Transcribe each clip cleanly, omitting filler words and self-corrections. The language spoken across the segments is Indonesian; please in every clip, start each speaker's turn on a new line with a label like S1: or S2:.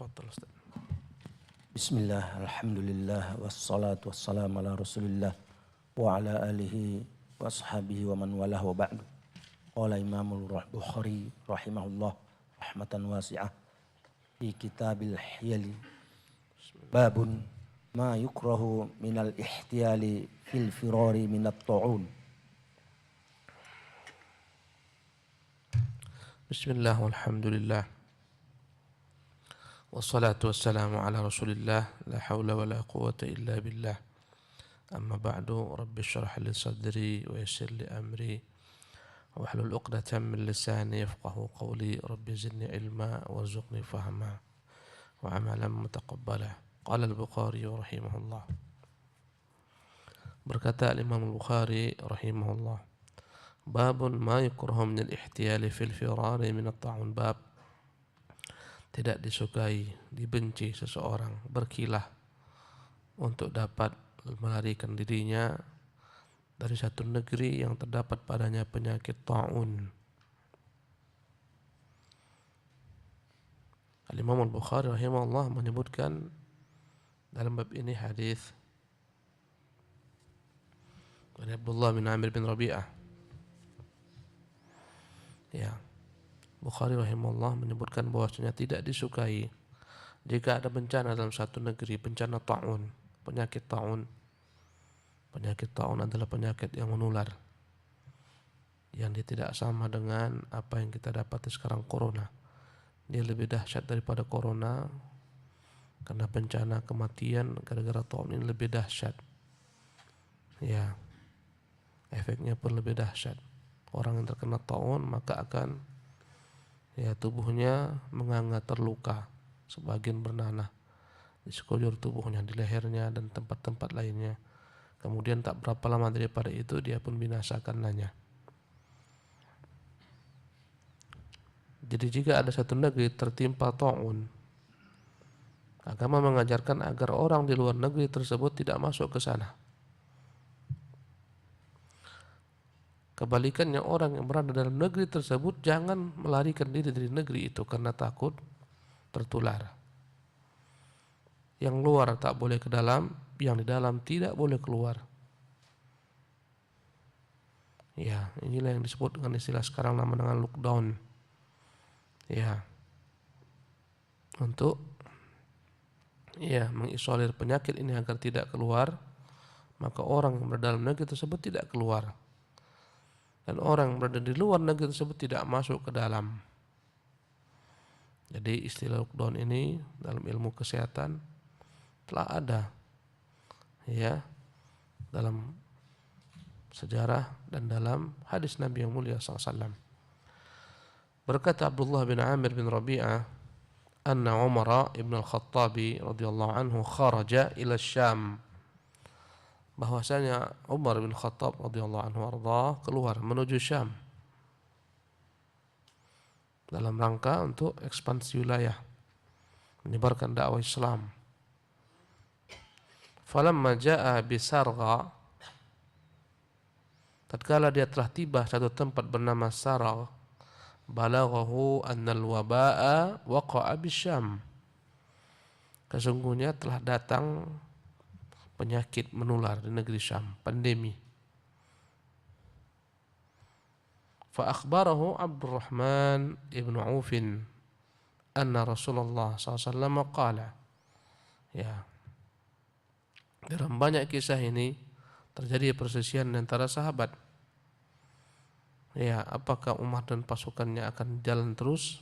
S1: Tafadhal Ustaz.
S2: Bismillah, alhamdulillah, wassalatu wassalamu ala rasulillah wa ala alihi wa ashabihi wa man walah wa ba'du. Qala Imamul Bukhari rahimahullah rahmatan wasi'ah fi kitabil hiyali babun ma yukrahu minal ihtiyali fil firari minat ta'un.
S1: Bismillah walhamdulillah. Wassalatu wassalamu ala rasulillah. La hawla wa la quwata illa billah. Amma ba'du. Rabbi syrah li sadri wa yassir li amri wahlul 'uqdatam min lisani yafqahu qawli. Rabbi zidni ilma warzuqni fahma wa amalan mutaqabbala. Qala al-Bukhari rahimahullah. Berkata Imam al-Bukhari rahimahullah, babun ma yukrahu min al-ihtiyali fil firari min at-ta'un. Bab tidak disukai, dibenci seseorang berkilah untuk dapat melarikan dirinya dari satu negeri yang terdapat padanya penyakit ta'un. Al-Imam Al-Bukhari rahimahullah menyebutkan dalam bab ini hadis dari Abdullah bin Amir bin Rabi'ah. Ya, Bukhari rahimahullah menyebutkan bahwasanya tidak disukai jika ada bencana dalam satu negeri, bencana ta'un, penyakit ta'un. Penyakit ta'un adalah penyakit yang menular, yang dia tidak sama dengan apa yang kita dapati sekarang, corona. Dia lebih dahsyat daripada corona karena bencana kematian gara-gara ta'un ini lebih dahsyat. Ya, efeknya pun lebih dahsyat. Orang yang terkena ta'un maka akan tubuhnya menganga, terluka, sebagian bernanah di sekujur tubuhnya, di lehernya dan tempat-tempat lainnya. Kemudian tak berapa lama daripada itu dia pun binasa karenanya. Jadi jika ada satu negeri tertimpa ta'un, agama mengajarkan agar orang di luar negeri tersebut tidak masuk ke sana. Kebalikannya, orang yang berada dalam negeri tersebut jangan melarikan diri dari negeri itu karena takut tertular. Yang luar tak boleh ke dalam, yang di dalam tidak boleh keluar. Ya, inilah yang disebut dengan istilah sekarang nama dengan lockdown. Ya, untuk mengisolir penyakit ini agar tidak keluar, maka orang yang berada dalam negeri tersebut tidak keluar. Dan orang yang berada di luar negeri tersebut tidak masuk ke dalam. Jadi istilah lockdown ini dalam ilmu kesehatan telah ada dalam sejarah dan dalam hadis Nabi yang mulia SAW. Berkata Abdullah bin Amir bin Rabi'ah, anna Umar ibn al-Khattabi radhiyallahu anhu kharaja ila Syam. Bahwasanya Umar bin Khattab radhiyallahu anhu arda keluar menuju Syam dalam rangka untuk ekspansi wilayah, menyebarkan dakwah Islam. Falamma jaa bisargha, tatkala dia telah tiba satu tempat bernama Saragh, balaghahu anna al-waba'a waqa'a bisyam. Kesungguhnya telah datang penyakit menular di negeri Syam, pandemi. Fa akhbarahu Abdurrahman ibn Auf anna Rasulullah SAW qala. Ya, dalam banyak kisah ini terjadi perselisihan antara sahabat. Ya, apakah Umar dan pasukannya akan jalan terus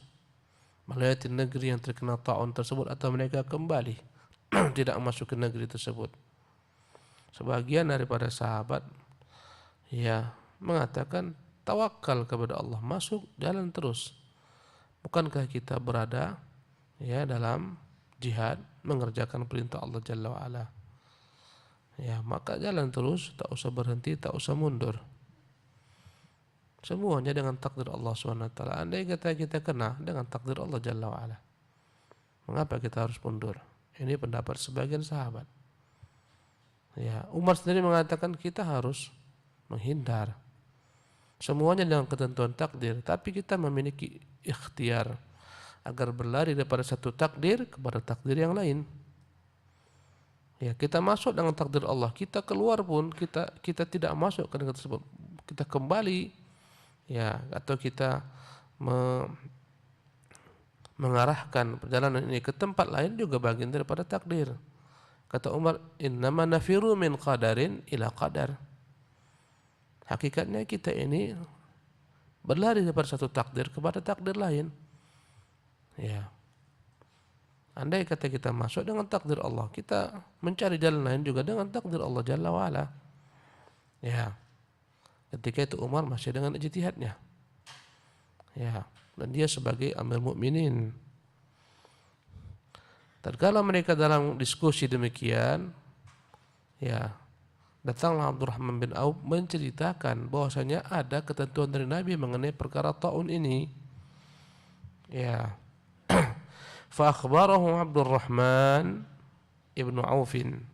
S1: melewati negeri yang terkena ta'un tersebut atau mereka kembali tidak masuk ke negeri tersebut? Sebagian daripada sahabat mengatakan tawakal kepada Allah, masuk jalan terus. Bukankah kita berada dalam jihad mengerjakan perintah Allah Jalla wa Ala? Ya, maka jalan terus, tak usah berhenti, tak usah mundur. Semuanya dengan takdir Allah SWT. Andai kata kita kena dengan takdir Allah Jalla wa Ala, mengapa kita harus mundur? Ini pendapat sebagian sahabat. Ya, Umar sendiri mengatakan kita harus menghindar. Semuanya dengan ketentuan takdir, tapi kita memiliki ikhtiar agar berlari daripada satu takdir kepada takdir yang lain. Ya, kita masuk dengan takdir Allah, kita keluar pun kita tidak masuk ke negeri tersebut. Kita kembali, ya, atau kita mengarahkan perjalanan ini ke tempat lain juga bagian daripada takdir. Kata Umar, innama nafiru min qadarin ila qadar. Hakikatnya kita ini berlari daripada satu takdir kepada takdir lain. Ya. Andai kata kita masuk dengan takdir Allah, kita mencari jalan lain juga dengan takdir Allah Jalla wa'ala. Ya. Ketika itu Umar masih dengan ijtihadnya. Ya. Dan dia sebagai Amir Mukminin. Tatkala mereka dalam diskusi demikian, ya, datanglah Abdurrahman bin Auf menceritakan bahwasanya ada ketentuan dari Nabi mengenai perkara ta'un ini. Ya. Fa akhbarahu Abdurrahman ibnu Aufin.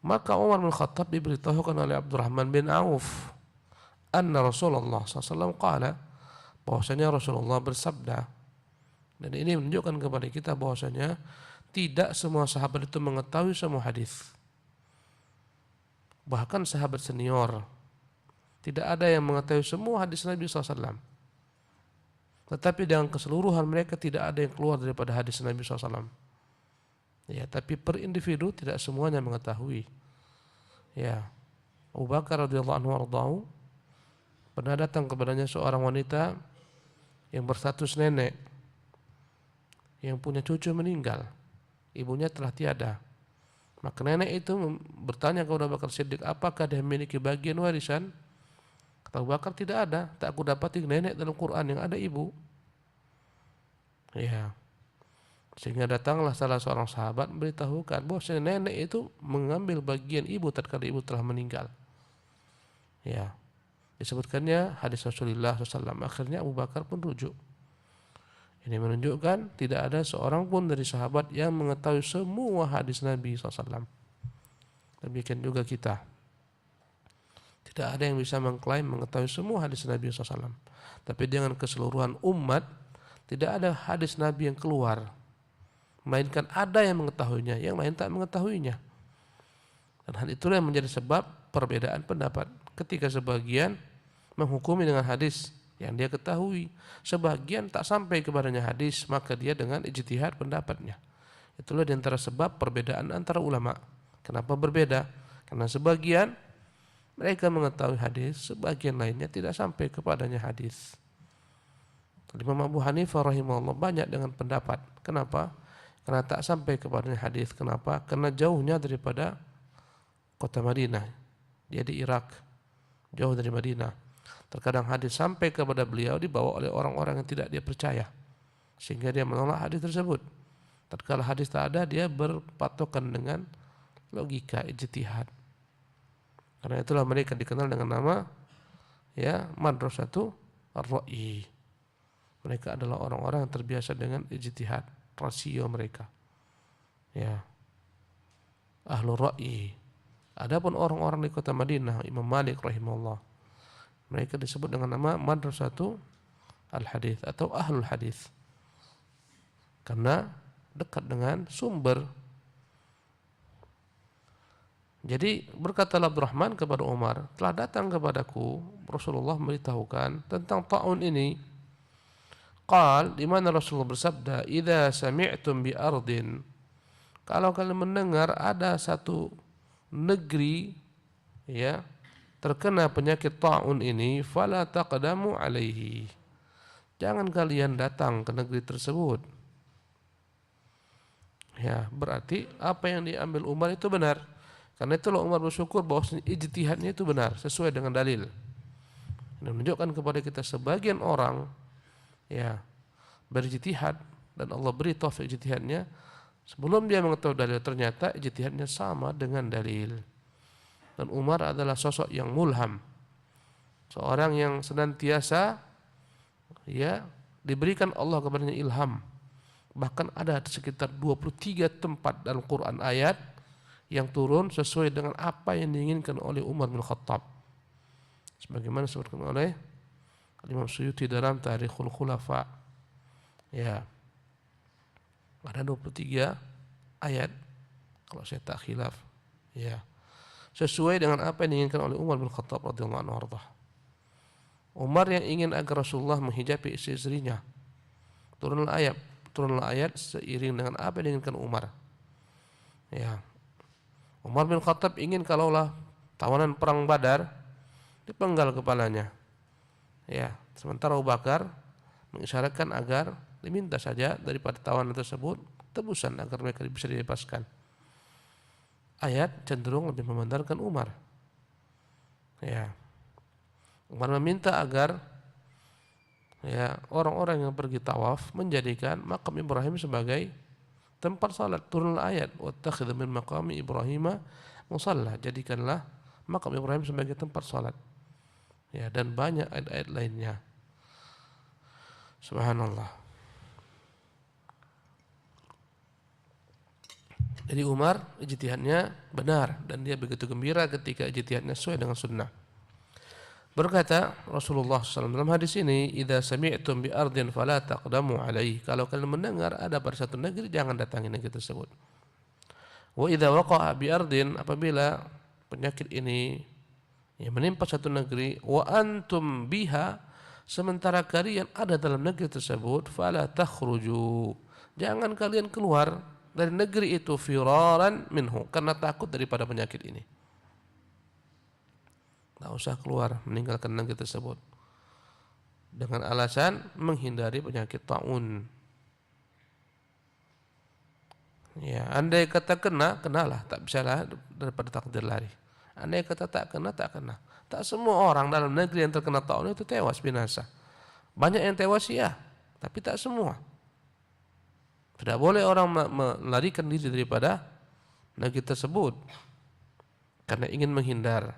S1: Maka Umar bin Khattab diberitahukan oleh Abdurrahman bin Auf anna Rasulullah SAW qala, bahwasanya Rasulullah bersabda. Dan ini menunjukkan kepada kita bahwasanya tidak semua sahabat itu mengetahui semua hadis. Bahkan sahabat senior tidak ada yang mengetahui semua hadis Nabi SAW. Tetapi dengan keseluruhan mereka tidak ada yang keluar daripada hadis Nabi SAW. Ya, tapi per individu tidak semuanya mengetahui. Ya, Abu Bakar radhiyallahu anhu ardhahu pernah datang kepadanya seorang wanita yang berstatus nenek, yang punya cucu meninggal, ibunya telah tiada. Maka nenek itu bertanya kepada Abu Bakar Siddiq, apakah dia memiliki bagian warisan? Kata Abu Bakar, tidak ada, tak aku dapati nenek dalam Quran, yang ada ibu. Ya. Sehingga datanglah salah seorang sahabat memberitahukan bahwa nenek itu mengambil bagian ibu tatkala ibu telah meninggal. Ya. Disebutkannya hadis Rasulullah SAW. Akhirnya Abu Bakar pun rujuk. Ini menunjukkan tidak ada seorang pun dari sahabat yang mengetahui semua hadis Nabi SAW. Demikian juga kita. Tidak ada yang bisa mengklaim mengetahui semua hadis Nabi SAW. Tapi dengan keseluruhan umat, tidak ada hadis Nabi yang keluar. Melainkan ada yang mengetahuinya, yang lain tak mengetahuinya. Dan hal itulah yang menjadi sebab perbedaan pendapat. Ketika sebagian menghukumi dengan hadis yang dia ketahui, sebagian tak sampai kepadanya hadis, maka dia dengan ijtihad pendapatnya. Itulah di antara sebab perbedaan antara ulama. Kenapa berbeda? Karena sebagian mereka mengetahui hadis, sebagian lainnya tidak sampai kepadanya hadis. Imam Abu Hanifah rahimahullah banyak dengan pendapat. Kenapa? Karena tak sampai kepadanya hadis. Kenapa? Karena jauhnya daripada kota Madinah. Dia di Irak, jauh dari Madinah. Terkadang hadis sampai kepada beliau dibawa oleh orang-orang yang tidak dia percaya, sehingga dia menolak hadis tersebut. Tatkala hadis tak ada, dia berpatokan dengan logika ijtihad. Karena itulah mereka dikenal dengan nama, ya, madrasatu ar-ra'yi. Mereka adalah orang-orang yang terbiasa dengan ijtihad, rasio mereka. Ya. Ahlul ra'yi. Adapun orang-orang di kota Madinah, Imam Malik rahimahullah, mereka disebut dengan nama madrasatu al-hadis atau ahlul hadis. Karena dekat dengan sumber. Jadi berkatalah Abdurrahman kepada Umar, telah datang kepadaku Rasulullah memberitahukan tentang ta'un ini. Qal, di mana Rasulullah bersabda, "Idza sami'tum bi ardin", kalau kalian mendengar ada satu negeri, ya, terkena penyakit ta'un ini, fala taqdamu alaihi, jangan kalian datang ke negeri tersebut. Ya, berarti apa yang diambil Umar itu benar. Karena itulah Umar bersyukur bahwa ijtihadnya itu benar, sesuai dengan dalil. Ini menunjukkan kepada kita sebagian orang, ya, berijtihad dan Allah beri taufik ijtihadnya, sebelum dia mengetahui dalil ternyata ijtihadnya sama dengan dalil. Dan Umar adalah sosok yang mulham, seorang yang senantiasa, ya, diberikan Allah kepadanya ilham. Bahkan ada sekitar 23 tempat dalam Quran ayat yang turun sesuai dengan apa yang diinginkan oleh Umar bin Khattab, sebagaimana disebutkan oleh Imam Suyuti dalam Tarikhul Khulafa. Ya, ada 23 ayat kalau saya tak khilaf. Ya, sesuai dengan apa yang diinginkan oleh Umar bin Khattab radhiyallahu anhu warḍah. Umar yang ingin agar Rasulullah menghijabi istri-istrinya. Turunlah ayat seiring dengan apa yang diinginkan Umar. Ya, Umar bin Khattab ingin kalaulah tawanan perang Badar dipenggal kepalanya. Ya, sementara Abu Bakar mengisyaratkan agar diminta saja daripada tawanan tersebut tebusan agar mereka bisa dibebaskan. Ayat cenderung lebih membenarkan Umar. Ya, Umar meminta agar ya orang-orang yang pergi tawaf menjadikan makam Ibrahim sebagai tempat salat. Turunlah ayat wattakhidh min maqami Ibrahim musalla, jadikanlah makam Ibrahim sebagai tempat salat. Ya, dan banyak ayat-ayat lainnya. Subhanallah. Jadi Umar ijtihadnya benar dan dia begitu gembira ketika ijtihadnya sesuai dengan sunnah. Berkata Rasulullah SAW dalam hadis ini, "Idza sami'tum bi ardin fala taqdamu 'alaihi." Kalau kalian mendengar ada pada satu negeri, jangan datangi negeri tersebut. Wa idza waqa'a bi ardin, apabila penyakit ini menimpa satu negeri, wa antum biha, sementara kalian ada dalam negeri tersebut, fala takhruju. Jangan kalian keluar dari negeri itu firaran minhu, karena takut daripada penyakit ini. Tak usah keluar meninggalkan negeri tersebut dengan alasan menghindari penyakit taun. Ya, andai kata kena, kenalah, tak bisalah daripada takdir lari. Andai kata tak kena, tak kena. Tak semua orang dalam negeri yang terkena taun itu tewas binasa. Banyak yang tewas ya, tapi tak semua. Tidak boleh orang melarikan diri daripada negeri tersebut karena ingin menghindar.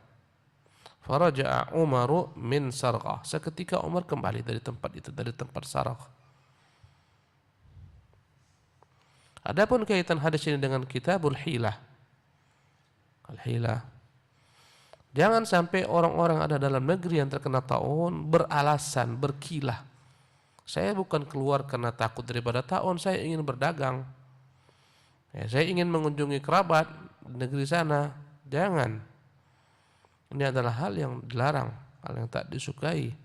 S1: Faraja'a Umaru min Sarqah. Seketika Umar kembali dari tempat itu, dari tempat Sarqah. Adapun kaitan hadis ini dengan kitabul hilah. Al-hilah. Jangan sampai orang-orang ada dalam negeri yang terkena taun beralasan, berkilah. Saya bukan keluar karena takut daripada taun, saya ingin berdagang. Ya, saya ingin mengunjungi kerabat di negeri sana. Jangan. Ini adalah hal yang dilarang, hal yang tak disukai.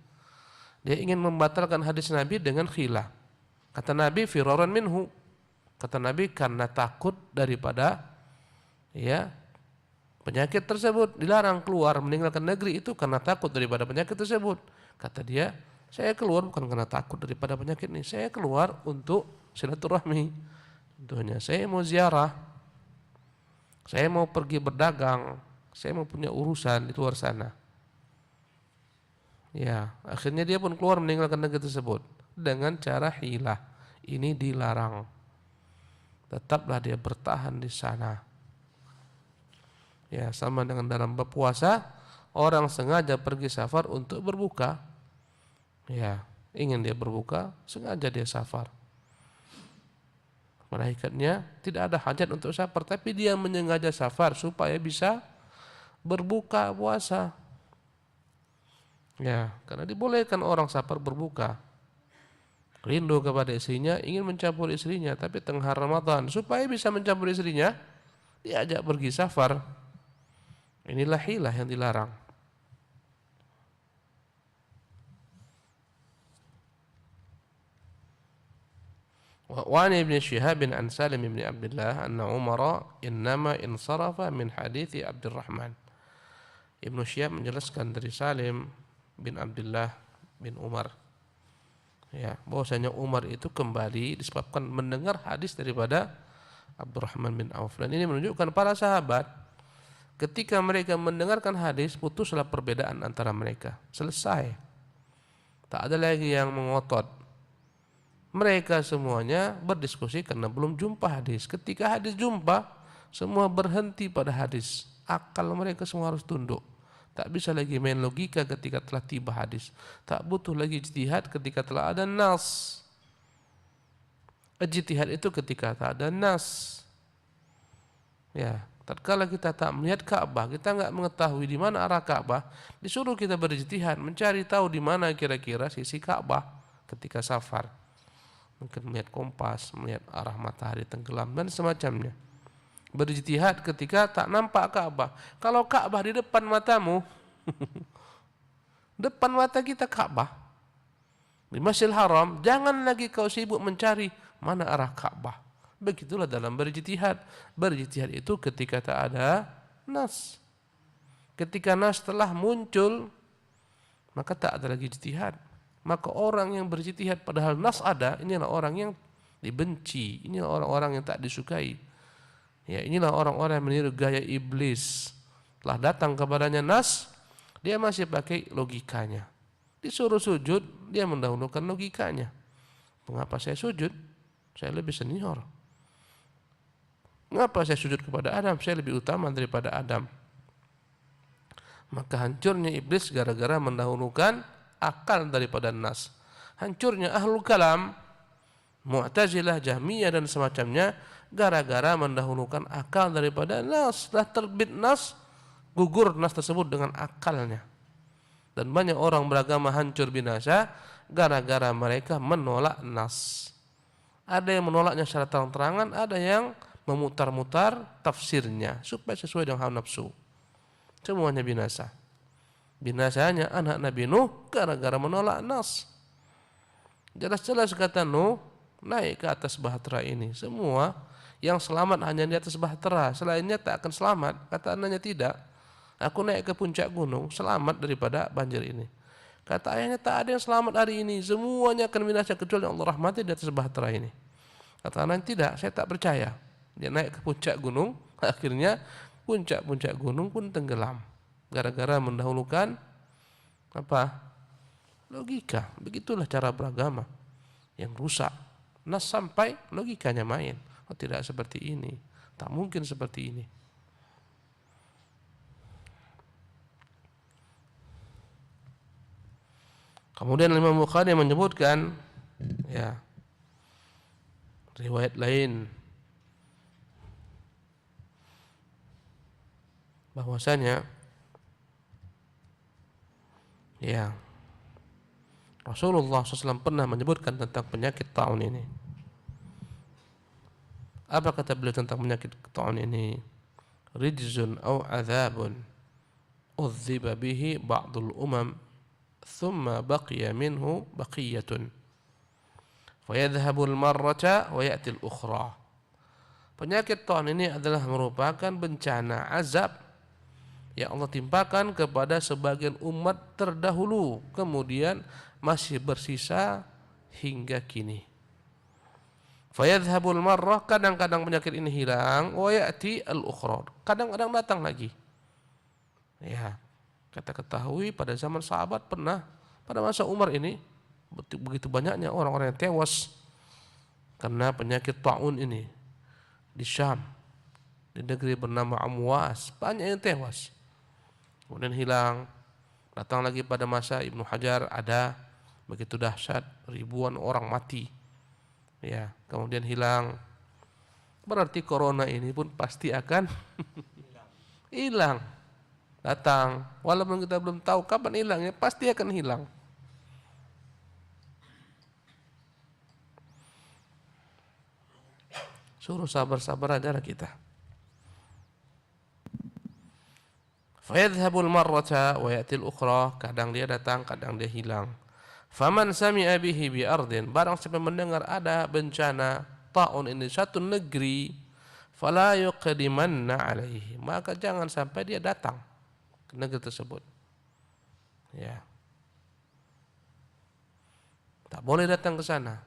S1: Dia ingin membatalkan hadis Nabi dengan khilah. Kata Nabi firaran minhu. Kata Nabi karena takut daripada penyakit tersebut, dilarang keluar meninggalkan negeri itu karena takut daripada penyakit tersebut. Kata dia, saya keluar bukan karena takut daripada penyakit ini, saya keluar untuk silaturahmi. Tentunya saya mau ziarah, saya mau pergi berdagang, saya mau punya urusan di luar sana. Ya, akhirnya dia pun keluar meninggalkan negeri tersebut dengan cara hilah. Ini dilarang. Tetaplah dia bertahan di sana. Ya, sama dengan dalam berpuasa, orang sengaja pergi safar untuk berbuka. Ya, ingin dia berbuka, sengaja dia safar. Malaikatnya tidak ada hajat untuk safar, tapi dia menyengaja safar supaya bisa berbuka puasa. Ya, karena dibolehkan orang safar berbuka. Rindu kepada istrinya, ingin mencampur istrinya, tapi tengah Ramadan supaya bisa mencampur istrinya, diajak pergi safar. Inilah hilah yang dilarang. Wa an Ibnu Syihab an Salim bin Abdullah anna Umar innama insarafa min hadithi Abdurrahman. Ibnu Syihab menjelaskan dari Salim bin Abdullah bin Umar, ya, bahwasanya Umar itu kembali disebabkan mendengar hadis daripada Abdurrahman bin Auf. Dan ini menunjukkan para sahabat ketika mereka mendengarkan hadis, putuslah perbedaan antara mereka. Selesai. Tak ada lagi yang mengotot. Mereka semuanya berdiskusi karena belum jumpa hadis. Ketika hadis jumpa, semua berhenti pada hadis. Akal mereka semua harus tunduk. Tak bisa lagi main logika ketika telah tiba hadis. Tak butuh lagi ijtihad ketika telah ada nas. Ijtihad itu ketika tak ada nas. Ya, tatkala kita tak melihat Ka'bah, kita enggak mengetahui di mana arah Ka'bah, disuruh kita berijtihad, mencari tahu di mana kira-kira sisi Ka'bah ketika safar. mungkin melihat kompas, melihat arah matahari tenggelam dan semacamnya. Berijtihad ketika tak nampak Ka'bah. Kalau Ka'bah di depan matamu, depan mata kita Ka'bah, di Masjidil Haram, jangan lagi kau sibuk mencari mana arah Ka'bah. Begitulah dalam berijtihad. Berijtihad itu ketika tak ada nas. Ketika nas telah muncul, maka tak ada lagi ijtihad. Maka orang yang berijtihad padahal nas ada, inilah orang yang dibenci, inilah orang-orang yang tak disukai. Ya, inilah orang-orang yang meniru gaya iblis. Telah datang kepadanya nas, dia masih pakai logikanya. Disuruh sujud, dia mendahulukan logikanya. Mengapa saya sujud? Saya lebih senior. Mengapa saya sujud kepada Adam? Saya lebih utama daripada Adam. Maka hancurnya iblis gara-gara mendahulukan akal daripada nas. Hancurnya ahlul kalam, Mu'tazilah, Jahmiyah dan semacamnya gara-gara mendahulukan akal daripada nas. Setelah terbit nas, gugur nas tersebut dengan akalnya. Dan banyak orang beragama hancur binasa gara-gara mereka menolak nas. Ada yang menolaknya secara terang-terangan, ada yang memutar-mutar tafsirnya supaya sesuai dengan hawa nafsu. Semuanya binasa. Binasanya anak Nabi Nuh gara-gara menolak nas. Jelas-jelas kata Nuh, naik ke atas bahtera ini. Semua yang selamat hanya di atas bahtera, selainnya tak akan selamat. Kata anaknya tidak. Aku naik ke puncak gunung, selamat daripada banjir ini. Kata ayahnya tak ada yang selamat hari ini, semuanya akan binasa kecuali Allah rahmati di atas bahtera ini. Kata anaknya tidak, saya tak percaya. Dia naik ke puncak gunung, akhirnya puncak-puncak gunung pun tenggelam. Gara-gara mendahulukan apa? Logika. Begitulah cara beragama yang rusak. Nas sampai logikanya main. Oh, tidak seperti ini, tak mungkin seperti ini. Kemudian Imam Bukhari menyebutkan ya riwayat lain bahwasanya ya Rasulullah SAW pernah menyebutkan tentang penyakit ta'un ini. Apa kata beliau tentang penyakit ta'un ini? Rijzun aw adzabun udhiba bihi ba'dul umam thumma baqiya minhu baqiyatun fayadhhabu al-marrata wa ya'ti al-ukhra. Penyakit ta'un ini adalah merupakan bencana azab yang Allah timpakan kepada sebagian umat terdahulu, kemudian masih bersisa hingga kini. Fayadhhabul marrah, kadang-kadang penyakit ini hilang, wa ya'ti al-ukhra, kadang-kadang datang lagi. Ya, kita ketahui pada zaman sahabat pernah pada masa Umar ini begitu banyaknya orang-orang yang tewas karena penyakit ta'un ini di Syam, di negeri bernama Amwas, banyak yang tewas. Kemudian hilang, datang lagi pada masa Ibnu Hajar ada begitu dahsyat, ribuan orang mati. Ya, kemudian hilang. Berarti corona ini pun pasti akan hilang. Datang, walaupun kita belum tahu kapan hilangnya, pasti akan hilang. Suruh sabar-sabar aja lah kita. Fayadhhabul marrata wa ya'til ukhra, kadang dia datang, kadang dia hilang. Faman sami'a bihi bi ardin, barang siapa mendengar ada bencana ta'un ini satu negeri, fala yuqdimanna alaihi, maka jangan sampai dia datang ke negeri tersebut. Ya. Tak boleh datang ke sana.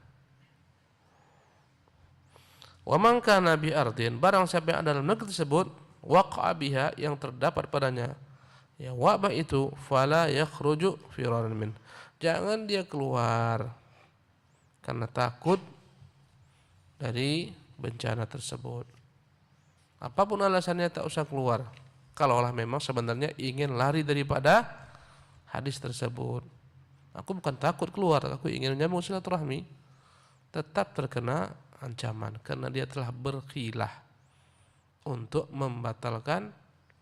S1: Wa man kana bi ardin, barang siapa yang ada dalam negeri tersebut, waqa'a biha, yang terdapat padanya ya wabah itu, fala yakhruju firaran min, jangan dia keluar karena takut dari bencana tersebut. Apapun alasannya tak usah keluar. Kalaulah memang sebenarnya ingin lari daripada hadis tersebut. Aku bukan takut keluar, aku ingin menyambung silaturahmi, tetap terkena ancaman karena dia telah berkhilah untuk membatalkan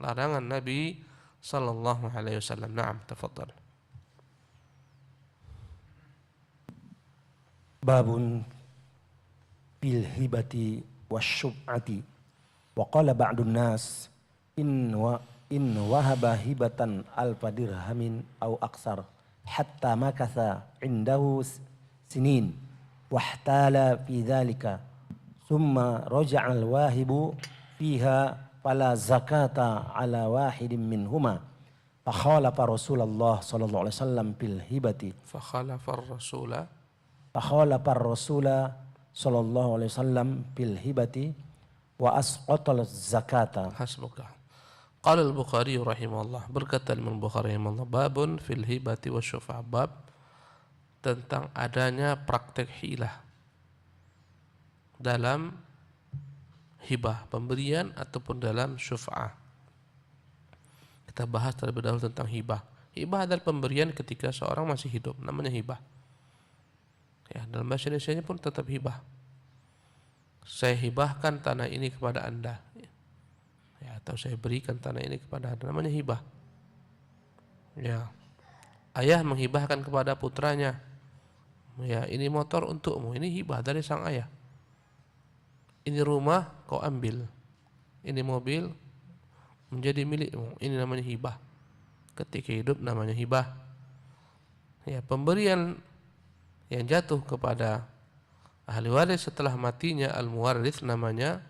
S1: larangan Nabi sallallahu alaihi wasallam. Naam, tafadhal.
S2: Babun bil hibati wasyub'ati. Wa qala ba'dun nas in wahaba hibatan alfa dirhamin aw aksar hatta makatha indahu sinin wahtala fi dhalika thumma raja'a al-wahibu fiha fala zakata ala wahidin minhuma fakhalafa Rasulullah sallallahu alaihi wasallam bil hibati
S1: Fakhalafa
S2: Rasula sallallahu alaihi wasallam bil hibati wa asqatal zakata.
S1: Hasbuka. Qala al-Bukhari rahimahullah, berkata Imam Bukhari rahimahullah, babun fil hibati wasyuf'a, bab tentang adanya praktek hilah dalam hibah, pemberian ataupun dalam syuf'ah. Kita bahas terlebih dahulu tentang hibah. Hibah adalah pemberian ketika seorang masih hidup, namanya hibah. Ya, dalam bahasa Indonesianya pun tetap hibah. Saya hibahkan tanah ini kepada Anda. Ya, atau saya berikan tanah ini kepada Anda, namanya hibah. Ya. Ayah menghibahkan kepada putranya. Ya, ini motor untukmu, ini hibah dari sang ayah. Ini rumah kau ambil. Ini mobil menjadi milikmu, ini namanya hibah. Ketika hidup namanya hibah. Ya, pemberian yang jatuh kepada ahli waris setelah matinya al-muwarrits namanya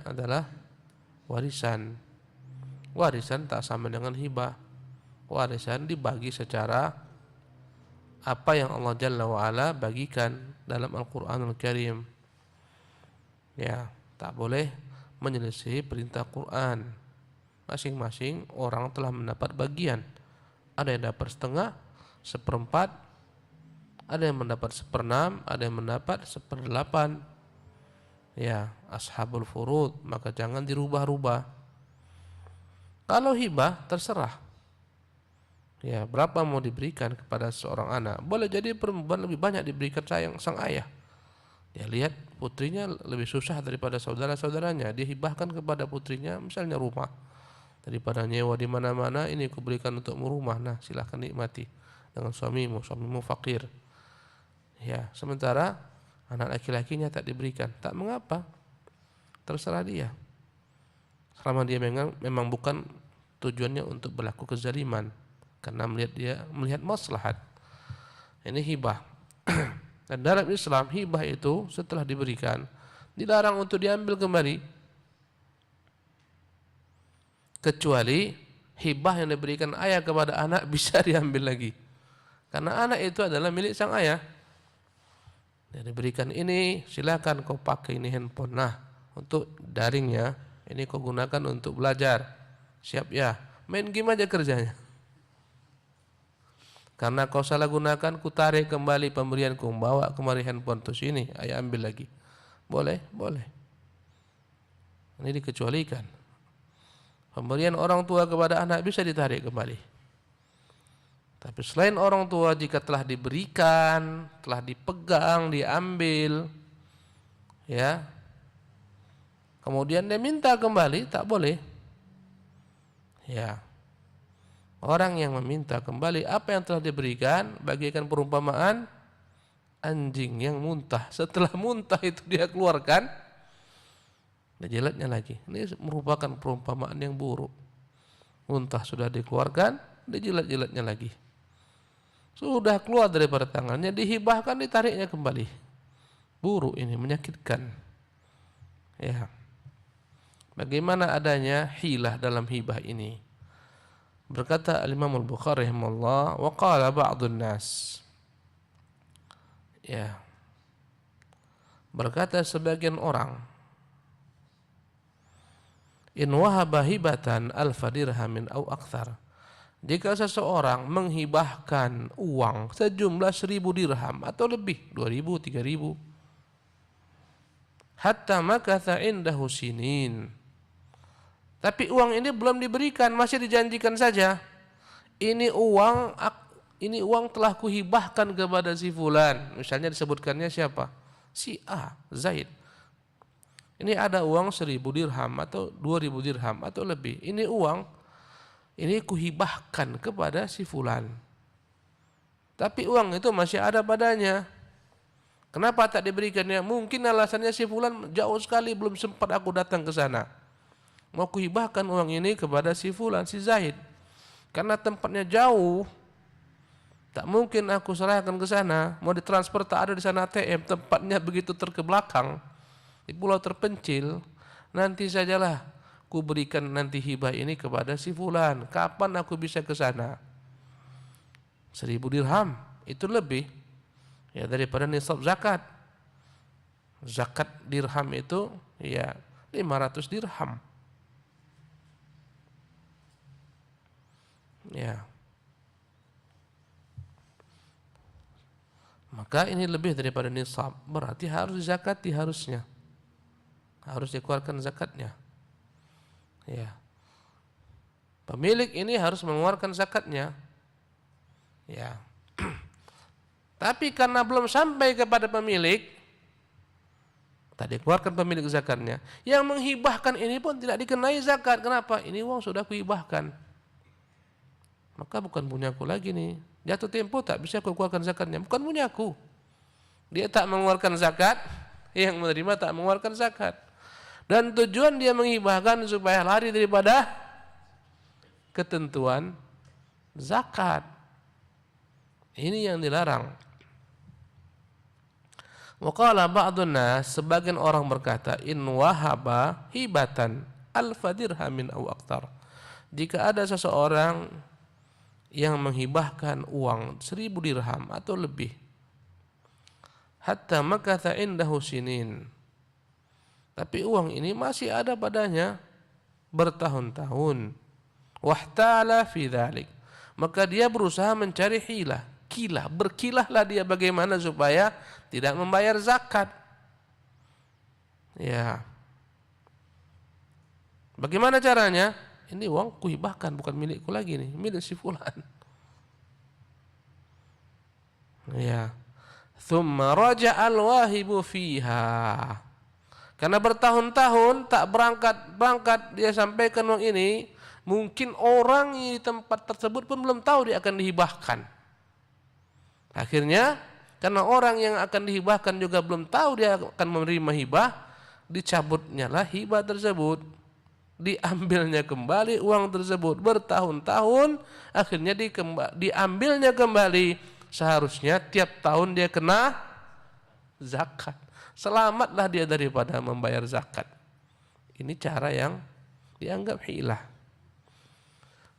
S1: adalah warisan. Warisan tak sama dengan hibah. Warisan dibagi secara apa yang Allah Jalla wa'ala bagikan dalam Al-Quranul Karim. Ya, tak boleh menyelesaikan perintah Quran. Masing-masing orang telah mendapat bagian. Ada yang dapat setengah, seperempat, ada yang mendapat seperenam, ada yang mendapat seperdelapan. Ya, ashabul furud, maka jangan dirubah-rubah. Kalau hibah terserah. Ya, berapa mau diberikan kepada seorang anak? Boleh jadi perempuan lebih banyak diberikan sayang sang ayah. Ya, lihat putrinya lebih susah daripada saudara-saudaranya, dia hibahkan kepada putrinya misalnya rumah. Daripada nyewa di mana-mana, ini kuberikan untukmu rumah. Nah, silahkan nikmati dengan suamimu fakir. Ya, sementara anak laki-lakinya tak diberikan, tak mengapa, terserah dia. Selama dia memang bukan tujuannya untuk berlaku kezaliman, karena melihat maslahat. Ini hibah. Dan dalam Islam hibah itu setelah diberikan dilarang untuk diambil kembali, kecuali hibah yang diberikan ayah kepada anak bisa diambil lagi, karena anak itu adalah milik sang ayah. Dia diberikan ini, silakan kau pakai ini handphone. Nah, untuk daringnya ini kau gunakan untuk belajar. Siap ya, main game aja kerjanya. Karena kau salah gunakan, ku tarik kembali pemberianku, bawa kemari handphone tuh sini, ayah ambil lagi. Boleh, boleh. Ini dikecualikan. Pemberian orang tua kepada anak bisa ditarik kembali. Tapi selain orang tua, jika telah diberikan, telah dipegang, diambil, ya, kemudian dia minta kembali, tak boleh. Ya. Orang yang meminta kembali apa yang telah diberikan bagaikan perumpamaan anjing yang muntah. Setelah muntah itu dia keluarkan, dia jilatnya lagi. Ini merupakan perumpamaan yang buruk. Muntah sudah dikeluarkan, dia jilat-jilatnya lagi. Sudah keluar daripada tangannya, dihibahkan, ditariknya kembali. Buruk ini, menyakitkan. Ya. Bagaimana adanya hilah dalam hibah ini? Berkata Al-Imam Al-Bukhari rahimahullah, wa qala ba'dun nas. Ya. Berkata sebagian orang, in wahaba hibatan alfa dirhamin aw akthar. Jika seseorang menghibahkan uang sejumlah 1000 dirham atau lebih, 2000, 3000, hatta makatha indahu sinin. Tapi uang ini belum diberikan, masih dijanjikan saja. Ini uang telah kuhibahkan kepada si fulan. Misalnya disebutkannya siapa? Si A, Zaid. Ini ada uang 1000 dirham atau 2000 dirham atau lebih. Ini uang, ini kuhibahkan kepada si fulan. Tapi uang itu masih ada padanya. Kenapa tak diberikannya? Mungkin alasannya si fulan jauh sekali, belum sempat aku datang ke sana. Mau kuhibahkan uang ini kepada si fulan, si Zaid. Karena tempatnya jauh, tak mungkin aku serahkan ke sana. Mau ditransfer tak ada di sana ATM, tempatnya begitu terkebelakang, di pulau terpencil. Nanti sajalah ku berikan nanti hibah ini kepada si fulan. Kapan aku bisa ke sana? 1.000 dirham, itu lebih ya daripada nisab zakat. Zakat dirham itu ya 500 dirham. Ya. Maka ini lebih daripada nisab, berarti harus zakati harusnya. Harus dikeluarkan zakatnya. Ya. Pemilik ini harus mengeluarkan zakatnya. Ya. Tapi karena belum sampai kepada pemilik, tak dikeluarkan pemilik zakatnya. Yang menghibahkan ini pun tidak dikenai zakat. Kenapa? Ini uang sudah kuhibahkan. Maka bukan punyaku lagi nih. Jatuh tempo tak bisa aku keluarkan zakatnya. Bukan punyaku. Dia tak mengeluarkan zakat, yang menerima tak mengeluarkan zakat. Dan tujuan dia menghibahkan supaya lari daripada ketentuan zakat. Ini yang dilarang. Wa qala ba'dun nas, sebagian orang berkata, in wahaba hibatan alfa dirhamin aw aktar. Jika ada seseorang yang menghibahkan uang 1.000 dirham atau lebih, hatta makatha indahu sinin, tapi uang ini masih ada padanya bertahun-tahun, wahtala fi dzalik, maka dia berusaha mencari hilah, berkilahlah dia bagaimana supaya tidak membayar zakat. Ya. Bagaimana caranya? Ini uang kuhibahkan, bukan milikku lagi nih, milik si fulan. Ya. Tsumma raja'al wahibu fiha. Karena bertahun-tahun tak berangkat dia sampaikan uang ini, mungkin orang di tempat tersebut pun belum tahu dia akan dihibahkan. Akhirnya karena orang yang akan dihibahkan juga belum tahu dia akan menerima hibah, dicabutnya lah hibah tersebut, diambilnya kembali uang tersebut bertahun-tahun, akhirnya diambilnya kembali. Seharusnya tiap tahun dia kena zakat. Selamatlah dia daripada membayar zakat. Ini cara yang dianggap hilah.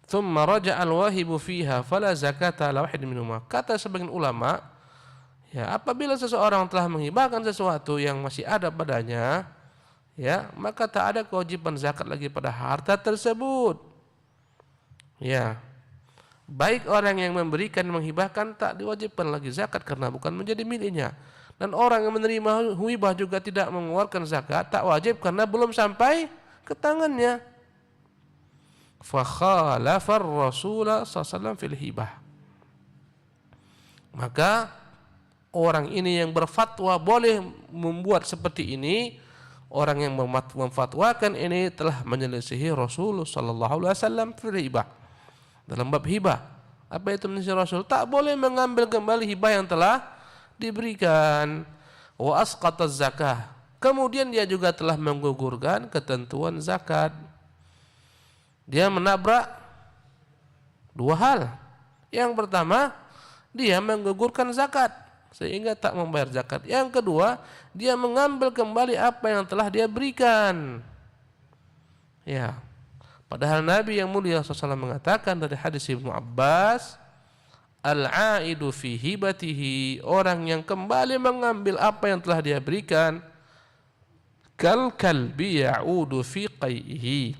S1: Tsumma raja'al wahibu fiha fala zakata ala wahid minhuma. Kata sebagian ulama, ya, apabila seseorang telah menghibahkan sesuatu yang masih ada padanya, ya, maka tak ada kewajiban zakat lagi pada harta tersebut. Ya. Baik orang yang memberikan menghibahkan tak diwajibkan lagi zakat karena bukan menjadi miliknya. Dan orang yang menerima hibah juga tidak mengeluarkan zakat, tak wajib karena belum sampai ke tangannya. Fa khalafa ar-rasul sallallahu alaihi wasallam fil hibah. Maka orang ini yang berfatwa boleh membuat seperti ini, orang yang memfatwakan ini telah menyelisihi Rasul sallallahu alaihi wasallam fil hibah. Dalam bab hibah, apa itu menyelisihi Rasul? Tak boleh mengambil kembali hibah yang telah diberikan. Wa asqataz zakah. Kemudian dia juga telah menggugurkan ketentuan zakat. Dia menabrak dua hal. Yang pertama, dia menggugurkan zakat sehingga tak membayar zakat. Yang kedua, dia mengambil kembali apa yang telah dia berikan. Ya. Padahal Nabi yang mulia SAW mengatakan dari hadis Ibnu Abbas, al-aidu fi hibatihi, orang yang kembali mengambil apa yang telah dia berikan, kal kalbi ya'udu fi qaihi,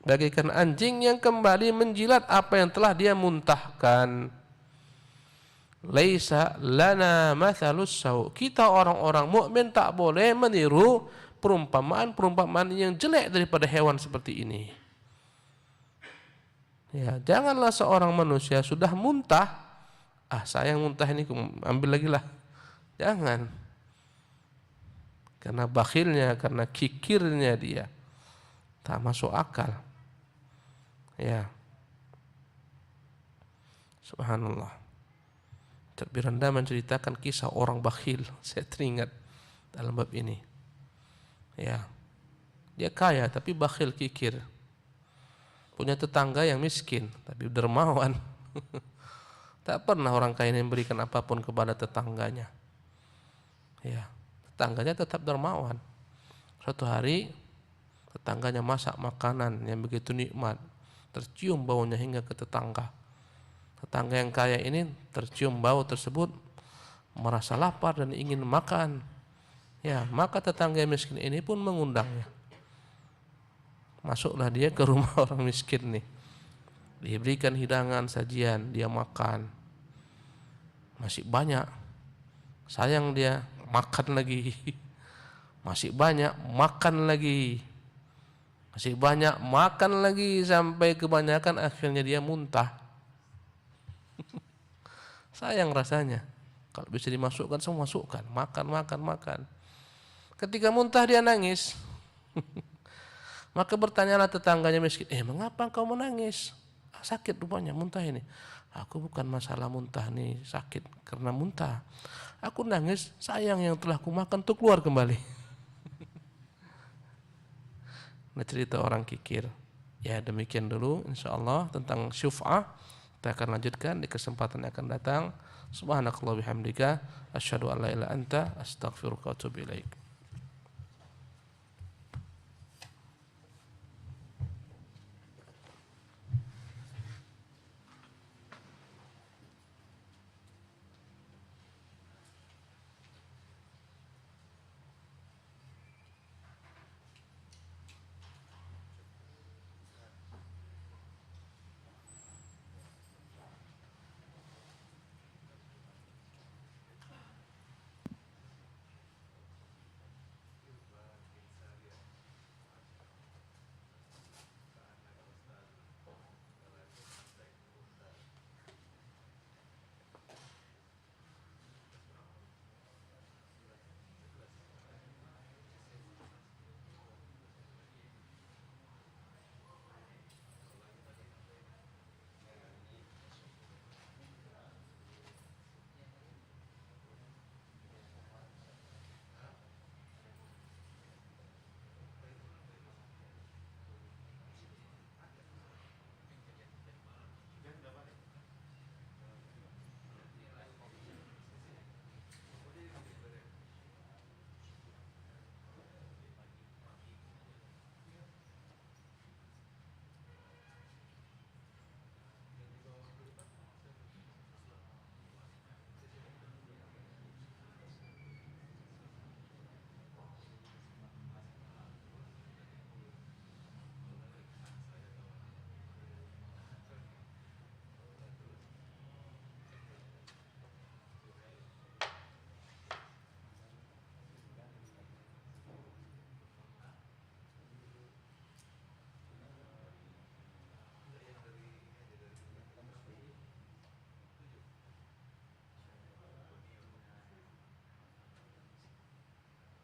S1: bagaikan anjing yang kembali menjilat apa yang telah dia muntahkan. Laisa lana mathalus saw, kita orang-orang mukmin tak boleh meniru perumpamaan yang jelek daripada hewan seperti ini. Ya, janganlah seorang manusia sudah muntah, sayang muntah ini ambil lagi lah. Jangan. Karena bakhilnya, karena kikirnya dia. Tak masuk akal. Ya. Subhanallah. Biranda menceritakan kisah orang bakhil. Saya teringat dalam bab ini. Ya, dia kaya tapi bakhil, kikir. Punya tetangga yang miskin tapi dermawan. Tak pernah orang kaya ini memberikan apapun kepada tetangganya. Ya, tetangganya tetap dermawan. Suatu hari tetangganya masak makanan yang begitu nikmat, tercium baunya hingga ke tetangga. Tetangga yang kaya ini tercium bau tersebut, merasa lapar dan ingin makan. Ya, maka tetangga yang miskin ini pun mengundangnya. Masuklah dia ke rumah orang miskin nih. Diberikan hidangan, sajian, dia makan. Masih banyak. Sayang dia, makan lagi. Masih banyak, makan lagi. Masih banyak, makan lagi sampai kebanyakan akhirnya dia muntah. Sayang rasanya. Kalau bisa dimasukkan semua masukkan, makan. Ketika muntah dia nangis. Maka bertanyalah tetangganya miskin, mengapa kau menangis? Sakit rupanya muntah ini. Aku bukan masalah muntah nih, sakit karena muntah. Aku nangis, sayang yang telah kumakan tuh keluar kembali. Nah, cerita orang kikir. Ya, demikian dulu insyaallah tentang syuf'ah. Kita akan lanjutkan di kesempatan yang akan datang. Subhanakallah bihamdika asyhadu an la ilaha illa anta astaghfiruka wa atubu ilaik.